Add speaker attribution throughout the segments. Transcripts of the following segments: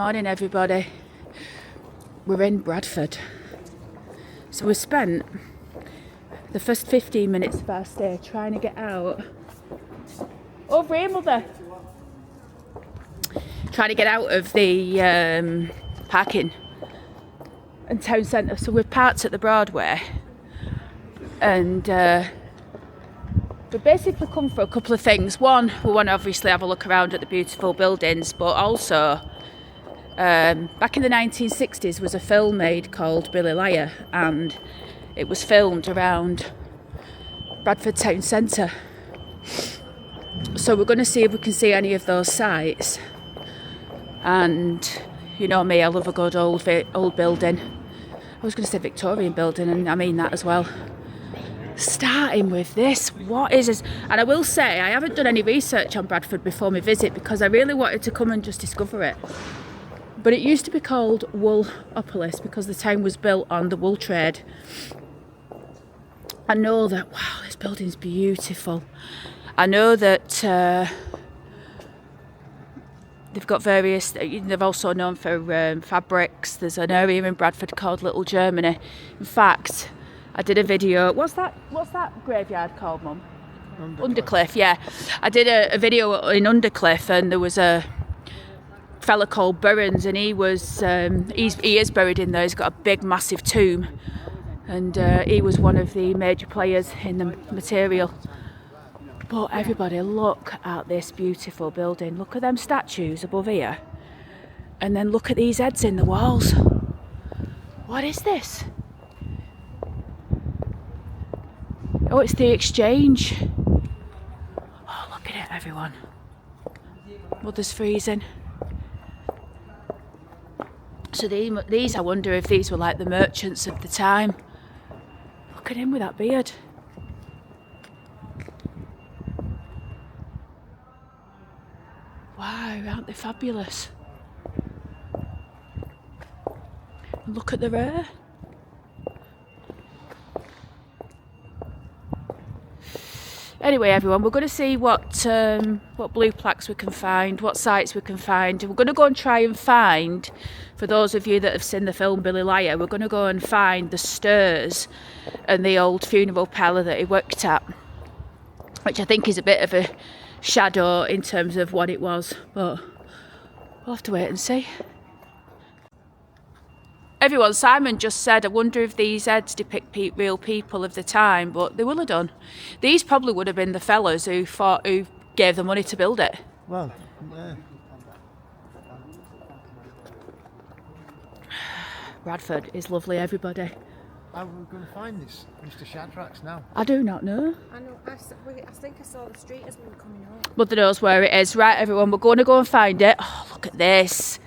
Speaker 1: Morning everybody. We're in Bradford. So we spent the first 15 minutes of our stay trying to get out. Over here, mother. Trying to get out of the parking and town centre. So we've parked at the Broadway. And we've basically come for a couple of things. One, we want to obviously have a look around at the beautiful buildings, but also back in the 1960s was a film made called Billy Liar, and it was filmed around Bradford town centre. So we're going to see if we can see any of those sites. And you know me, I love a good old building. I was going to say Victorian building, and I mean that as well. Starting with this, what is this? And I will say, I haven't done any research on Bradford before my visit because I really wanted to come and just discover it. But it used to be called Woolopolis because the town was built on the wool trade. I know that, wow, this building's beautiful. I know that they've got various, they're also known for fabrics. There's an area in Bradford called Little Germany. In fact, I did a video. What's that graveyard called, Mum? Undercliff, yeah. I did a video in Undercliff, and there was a fella called Burns, and he is buried in there. He's got a big, massive tomb, and he was one of the major players in the material. But everybody, look at this beautiful building. Look at them statues above here, and then look at these heads in the walls. What is this? Oh, it's the exchange. Oh, look at it, everyone. Mother's freezing. So these, I wonder if these were like the merchants of the time. Look at him with that beard. Wow, aren't they fabulous? Look at the hair. Anyway, everyone, we're going to see what blue plaques we can find, what sites we can find. We're going to go and try and find, for those of you that have seen the film Billy Liar, we're going to go and find the stairs and the old funeral parlour that he worked at, which I think is a bit of a shadow in terms of what it was, but we'll have to wait and see. Everyone, Simon just said, I wonder if these heads depict real people of the time, but they will have done. These probably would have been the fellas who gave the money to build it.
Speaker 2: Well, yeah.
Speaker 1: Bradford is lovely, everybody.
Speaker 2: How are we going to find this Mr. Shadrack's now?
Speaker 1: I do not know.
Speaker 3: I know. I think I saw the street as we were coming up.
Speaker 1: Mother knows where it is. Right, everyone, we're going to go and find it. Oh, look at this.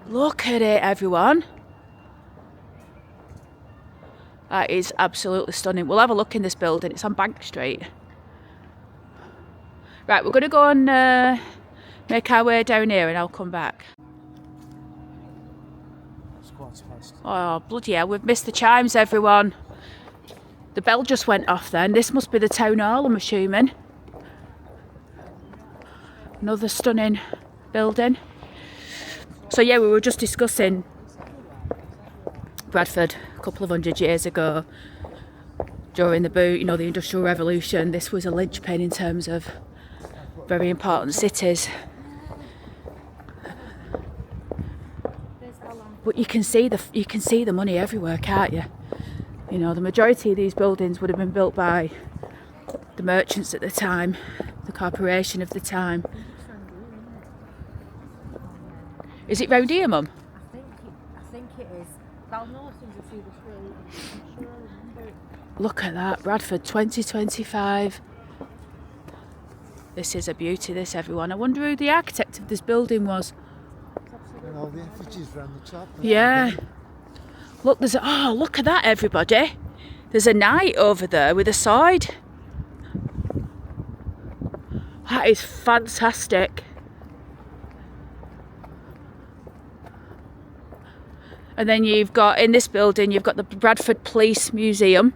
Speaker 1: Look at it, everyone. That is absolutely stunning. We'll have a look in this building. It's on Bank Street. Right, we're going to go and make our way down here, and I'll come back.
Speaker 2: It's quite fast.
Speaker 1: Oh, bloody hell, we've missed the chimes, everyone. The bell just went off then. This must be the town hall, I'm assuming. Another stunning building. So yeah, we were just discussing Bradford a couple of 100 years ago during the Industrial Revolution. This was a linchpin in terms of very important cities. But you can see the money everywhere, can't you? You know, the majority of these buildings would have been built by the merchants at the time, the corporation of the time. Is it round here, Mum?
Speaker 3: I think it is. I'll know as soon as I see the street. I'm sure I remember it.
Speaker 1: Look at that, Bradford 2025. This is a beauty, this, everyone. I wonder who the architect of this building was.
Speaker 2: And all the effigies around the top.
Speaker 1: Yeah. Look, look at that, everybody. There's a knight over there with a sword. That is fantastic. And then you've got, in this building, you've got the Bradford Police Museum.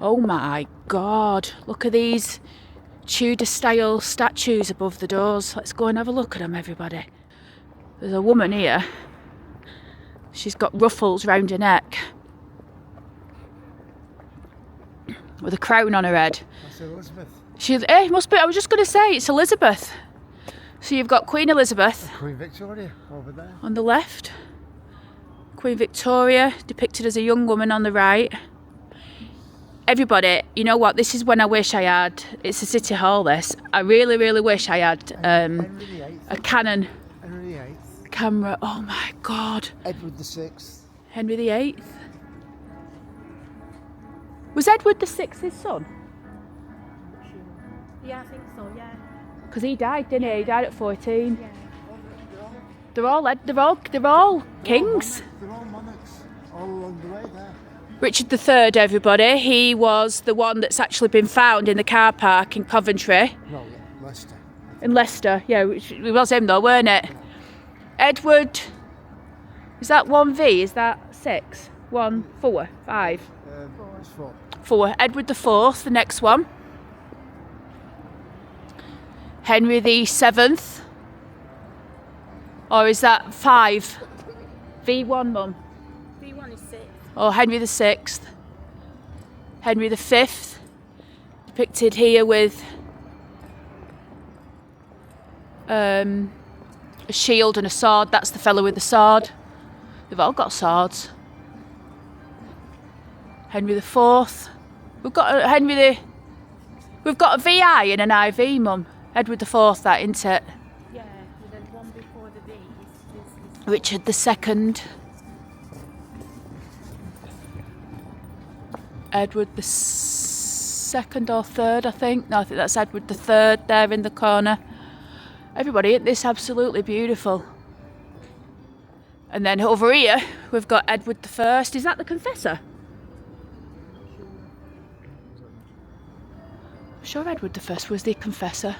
Speaker 1: Oh my God, look at these Tudor style statues above the doors. Let's go and have a look at them, everybody. There's a woman here. She's got ruffles round her neck with a crown on her head.
Speaker 2: That's Elizabeth.
Speaker 1: Must be. I was just going to say it's Elizabeth. So you've got Queen Elizabeth
Speaker 2: Queen Victoria over there.
Speaker 1: on the left, Queen Victoria depicted as a young woman on the right. Everybody, you know what? This is when I wish I had. It's a city hall. This. I really, really wish I had a Canon
Speaker 2: Henry VIII.
Speaker 1: camera. Oh my God.
Speaker 2: Edward VI.
Speaker 1: Henry VIII. Was Edward VI his son?
Speaker 3: Yeah, I think so, yeah.
Speaker 1: Because he died, didn't he? He died at 14.
Speaker 3: Yeah.
Speaker 1: They're all kings.
Speaker 2: They're all monarchs all along the way there.
Speaker 1: Richard III, everybody. He was the one that's actually been found in the car park in Coventry.
Speaker 2: No, Leicester.
Speaker 1: In Leicester, yeah, it was him though, weren't it? Edward, is that 1V? Is that 6? 1, 4, 5?
Speaker 2: It's 4.
Speaker 1: 4. Edward IV, the next one. Henry VII. Or is that 5? V1, Mum.
Speaker 3: V1 is 6.
Speaker 1: Or Henry VI. Henry V. Depicted here with a shield and a sword. That's the fellow with the sword. They've all got swords. Henry IV. We've got a We've got a VI and an IV, Mum. Edward IV, that, isn't it?
Speaker 3: Yeah, and then one before the V is
Speaker 1: Richard II. Edward II or third, I think. No, I think that's Edward III there in the corner. Everybody, isn't this absolutely beautiful? And then over here, we've got Edward I. Is that the Confessor? I'm sure Edward I was the Confessor.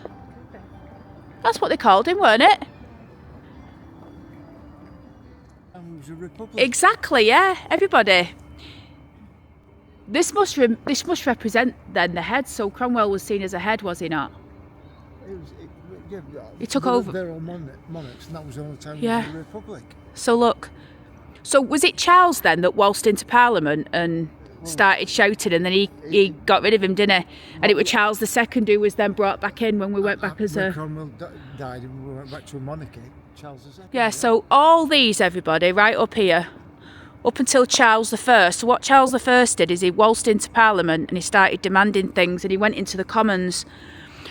Speaker 1: That's what they called him, weren't it?
Speaker 2: And it was a republic.
Speaker 1: Exactly, yeah. Everybody. This must represent then the head. So Cromwell was seen as a head, was he not? He took over.
Speaker 2: They're all monarchs, and that was the only time
Speaker 1: Yeah.
Speaker 2: it was a republic.
Speaker 1: So look. So was it Charles then that waltzed into Parliament and started shouting, and then he got rid of him, didn't he? And it was Charles II who was then brought back in when we went back as
Speaker 2: When
Speaker 1: a...
Speaker 2: Cromwell died and we went back to a monarchy, Charles II.
Speaker 1: Yeah, so all these, everybody, right up here, up until Charles I. So what Charles I did is he waltzed into Parliament and he started demanding things, and he went into the Commons.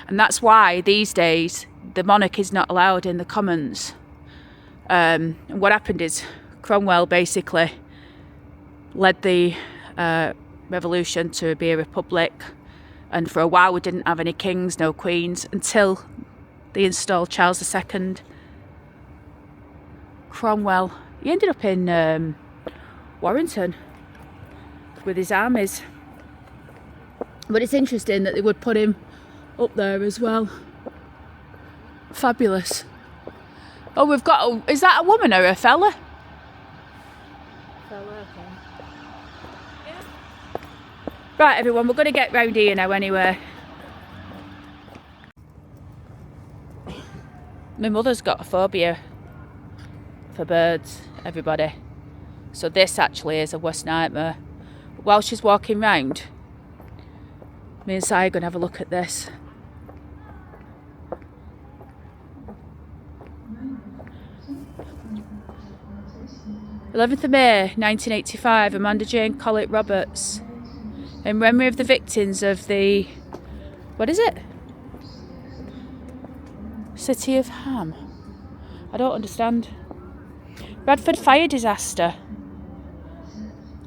Speaker 1: And that's why these days the monarch is not allowed in the Commons. And what happened is Cromwell basically led the revolution to be a republic, and for a while we didn't have any kings, no queens, until they installed Charles II. Cromwell, he ended up in Warrington with his armies, but it's interesting that they would put him up there as well. Fabulous. Oh, we've got is that a woman or a fella? Right, everyone, we're going to get round here now anyway. My mother's got a phobia for birds, everybody. So this actually is a worst nightmare. But while she's walking round, me and Si are going to have a look at this. "11th of May 1985, Amanda Jane Collett Roberts. In memory of the victims of the... what is it? City of Ham. I don't understand. Bradford fire disaster.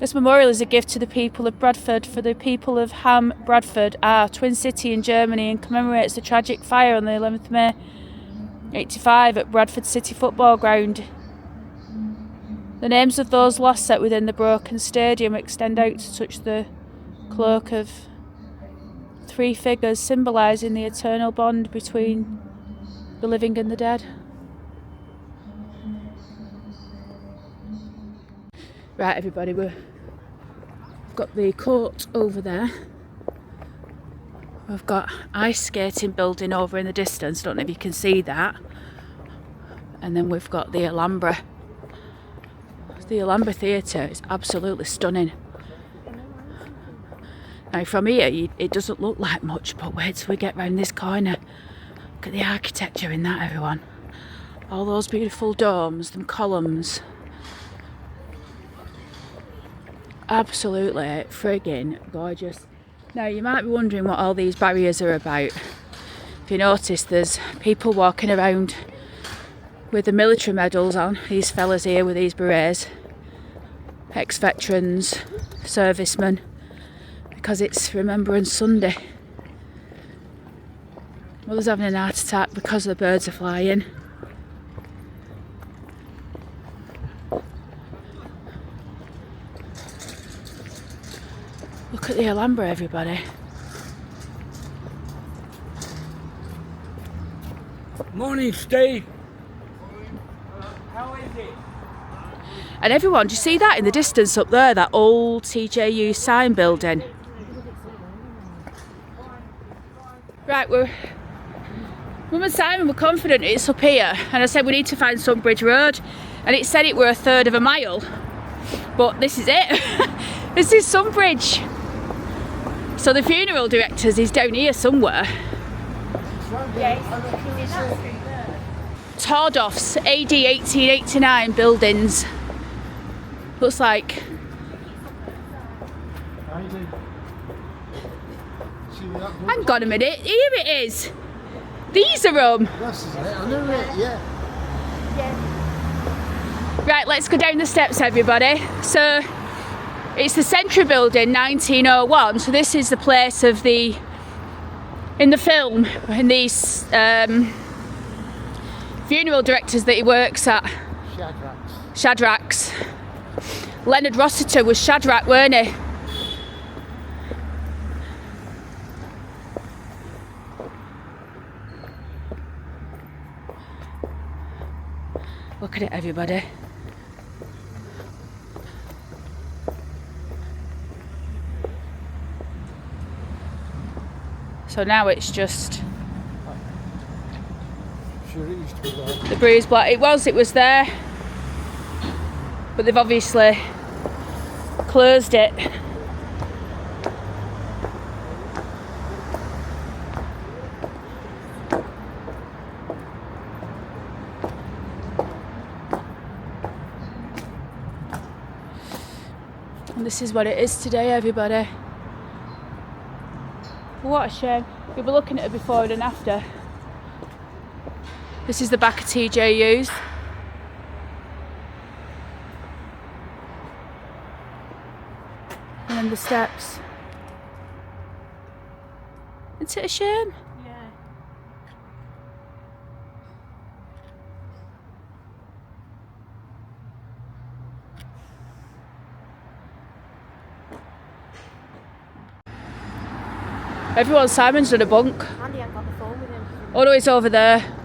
Speaker 1: This memorial is a gift to the people of Bradford for the people of Ham, Bradford, our twin city in Germany, and commemorates the tragic fire on the 11th of May 85 at Bradford City Football Ground. The names of those lost set within the broken stadium extend out to touch the cloak of 3 figures symbolising the eternal bond between the living and the dead." Right, everybody, we've got the court over there. We've got ice skating building over in the distance. Don't know if you can see that. And then we've got the Alhambra. The Alhambra Theatre is absolutely stunning. Now from here it doesn't look like much, but wait till we get round this corner. Look at the architecture in that, everyone. All those beautiful domes, them columns. Absolutely friggin' gorgeous. Now you might be wondering what all these barriers are about. If you notice, there's people walking around with the military medals on. These fellas here with these berets. Ex-veterans, servicemen. Because it's Remembrance Sunday. Mother's having an heart attack because the birds are flying. Look at the Alhambra, everybody.
Speaker 4: Morning, Steve. How is it?
Speaker 1: And everyone, do you see that in the distance up there? That old TJU sign building. Right, Mum and Simon were confident it's up here, and I said we need to find Sunbridge Road, and it said it were a third of a mile, but this is it. This is Sunbridge. So the funeral directors is down here somewhere. Tordof's AD 1889 buildings. Looks like. Hang on a minute, here it is. These are them.
Speaker 2: This is it, I know it, yeah.
Speaker 1: Right, let's go down the steps, everybody. So it's the Century Building, 1901. So this is the place of the, in the film, in these funeral directors that he works at. Shadrach's. Leonard Rossiter was Shadrach, weren't he? Look at it, everybody. So now it's just
Speaker 2: Sure, it used to be there.
Speaker 1: the bruised block. It was there, but they've obviously closed it. And this is what it is today, everybody. What a shame. You'll be looking at it before and after. This is the back of TJU's. And then the steps. Isn't it a shame?
Speaker 3: Yeah.
Speaker 1: Everyone, Simon's done a bunk.
Speaker 3: Andy ain't got the phone with him.
Speaker 1: Oh no, it's over there.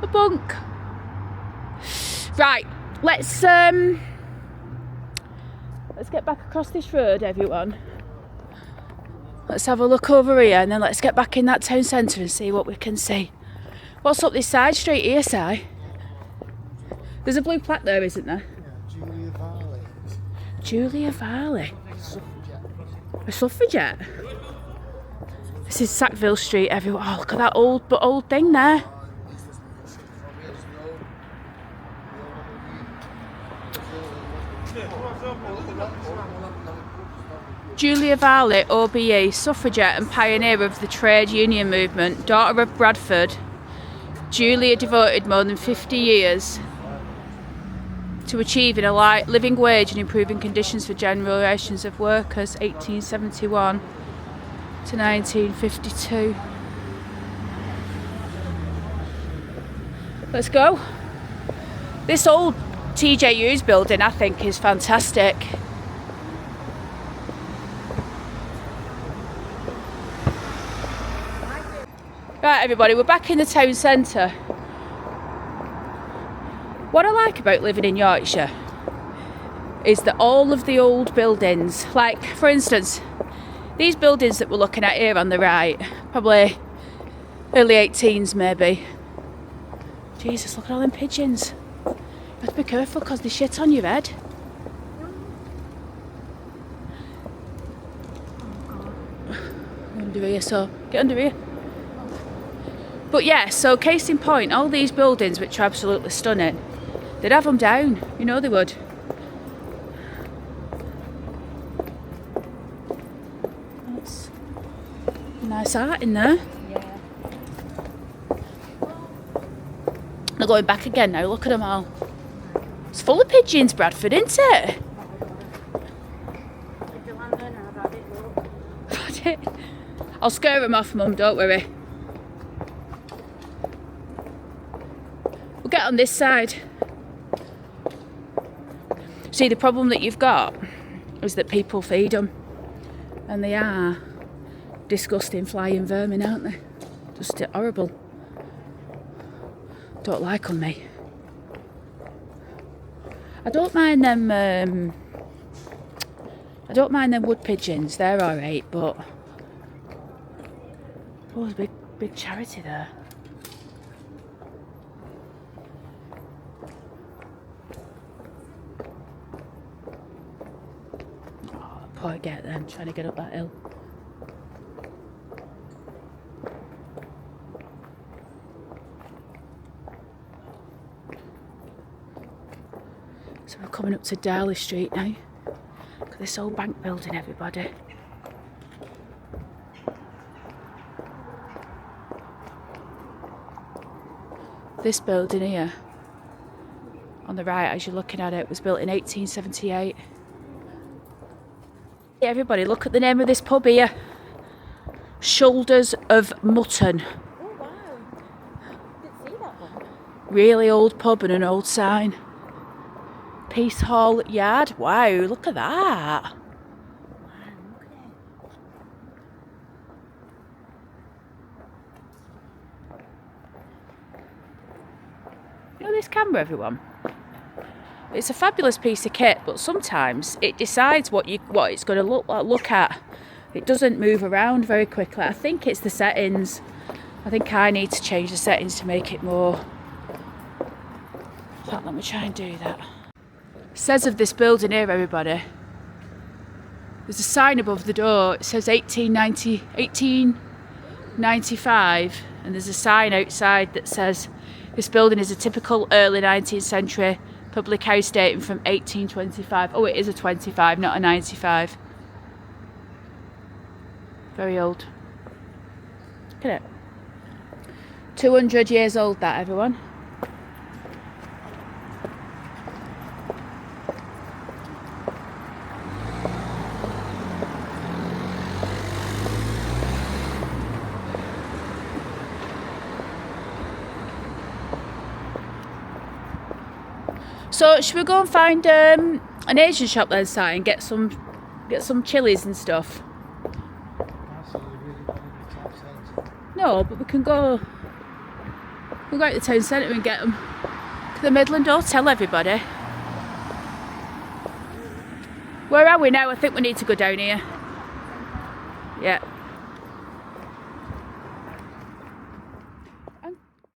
Speaker 1: A bunk. Right, let's get back across this road, everyone. Let's have a look over here and then let's get back in that town centre and see what we can see. What's up this side street here, Si? There's a blue plaque there, isn't there?
Speaker 2: Yeah, Julia Varley.
Speaker 1: Julia Varley.
Speaker 2: Suffragette.
Speaker 1: A suffragette? This is Sackville Street, everyone. Oh, look at that old thing there. Julia Varley, OBE, suffragette and pioneer of the trade union movement, daughter of Bradford. Julia devoted more than 50 years to achieving a living wage and improving conditions for generations of workers, 1871 to 1952. Let's go. This old TJU's building, I think, is fantastic. Right, everybody, we're back in the town centre. What I like about living in Yorkshire is that all of the old buildings, like for instance, these buildings that we're looking at here on the right, probably Early 18s maybe. Jesus, look at all them pigeons. You have to be careful because they shit on your head. Under here, so get under here. But yeah, so case in point, all these buildings which are absolutely stunning, they'd have them down, you know they would. That's nice art in there.
Speaker 3: Yeah.
Speaker 1: They're going back again now, look at them all. It's full of pigeons, Bradford, isn't it?
Speaker 3: If the landowner had it, look.
Speaker 1: Had it. I'll scare them off, Mum, don't worry. We'll get on this side. See, the problem that you've got is that people feed them. And they are disgusting flying vermin, aren't they? Just horrible. Don't like them, me. I don't mind them. I don't mind them wood pigeons. They're all right, but oh, there's a big charity there. Oh, poor get them trying to get up that hill. So we're coming up to Darley Street now. Look at this old bank building, everybody. This building here, on the right as you're looking at it, was built in 1878. Yeah, everybody, look at the name of this pub here. Shoulders of Mutton.
Speaker 3: Oh wow. Didn't see that one.
Speaker 1: Really old pub and an old sign. Peace Hall Yard. Wow, look at that.
Speaker 3: Wow, look at it.
Speaker 1: You know this camera, everyone? It's a fabulous piece of kit, but sometimes it decides what it's going to look at. It doesn't move around very quickly. I think it's the settings. I think I need to change the settings to make it more. In fact, let me try and do that. Says of this building here, everybody, there's a sign above the door. It says 1895, and there's a sign outside that says this building is a typical early 19th century public house dating from 1825. Oh, it is a 25, not a 95. Very old. Look at it. 200 years old, that, everyone. So should we go and find an Asian shop then, Si, and get some chilies and stuff?
Speaker 2: That's what we really wanted in the town centre.
Speaker 1: No, but we can go. We'll go out to the town centre and get them. To the Midland Hotel, everybody. Where are we now? I think we need to go down here. Yeah.